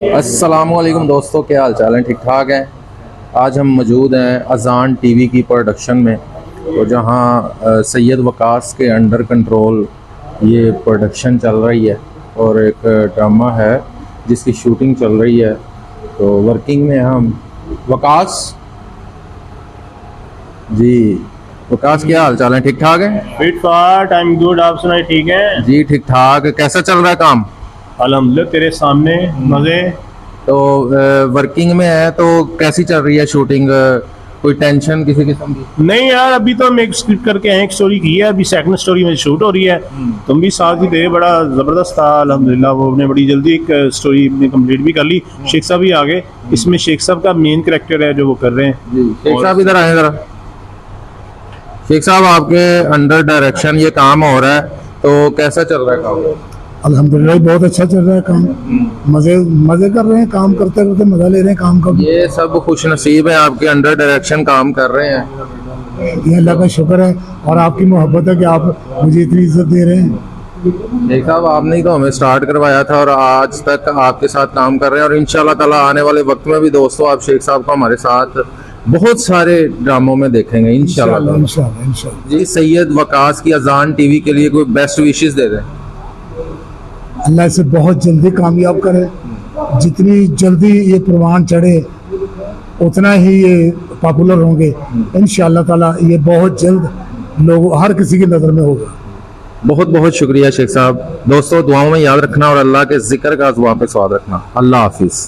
अस्सलामुअलैकुम दोस्तों, क्या हाल चाल है? ठीक ठाक हैं। आज हम मौजूद हैं अजान टीवी की प्रोडक्शन में, तो जहां सैयद वकास के अंडर कंट्रोल ये प्रोडक्शन चल रही है और एक ड्रामा है जिसकी शूटिंग चल रही है। तो वर्किंग में हम वकास जी। वकास, क्या हाल चाल है? ठीक ठाक है? फिट फाट, आई एम गुड। आप सुनाए? ठीक है जी ठीक ठाक। कैसा चल रहा है काम? अल्हम्दुलिल्लाह, तेरे सामने मजे। तो वर्किंग में है तो कैसी चल रही है शूटिंग? कोई टेंशन किसी किस्म की? नहीं यार, अभी तो हम एक स्क्रिप्ट करके आए, एक स्टोरी की है, अभी सेकंड स्टोरी में शूट हो रही है। तुम भी साथ ही थे, बड़ा जबरदस्त था अल्हम्दुलिल्लाह। वो ने बड़ी जल्दी एक स्टोरी कंप्लीट भी कर ली। शेख साहब भी आ गए। इसमें शेख साहब का मेन कैरेक्टर है जो वो कर रहे हैं। जी शेख साहब इधर आए जरा। शेख साहब, आपके अंडर डायरेक्शन ये काम हो रहा है, तो कैसा चल रहा है काम? अल्हम्दुलिल्लाह बहुत अच्छा चल रहा है काम। मजे मजे कर रहे हैं, काम करते करते मजा ले रहे हैं काम का। ये सब खुश नसीब है आपके अंडर डायरेक्शन काम कर रहे हैं। ये अल्लाह का शुक्र है और आपकी मोहब्बत है कि आप मुझे इतनी इज्जत दे रहे हैं। शेख साहब, आपने ही तो हमें स्टार्ट करवाया था और आज तक आपके साथ काम कर रहे हैं, और इंशाल्लाह ताला आने वाले वक्त में भी दोस्तों आप शेख साहब को हमारे साथ बहुत सारे ड्रामों में देखेंगे इंशाल्लाह। इंशाल्लाह इंशाल्लाह। जी, सैयद वकास की अजान टीवी के लिए कोई बेस्ट विशेस दे दें। अल्लाह इसे बहुत जल्दी कामयाब करे। जितनी जल्दी ये प्रवान चढ़े उतना ही ये पॉपुलर होंगे इंशाल्लाह ताला। ये बहुत जल्द लोग हर किसी की नज़र में होगा। बहुत बहुत शुक्रिया शेख साहब। दोस्तों दुआओं में याद रखना और अल्लाह के जिक्र का जुबान पे स्वाद रखना। अल्लाह हाफिज।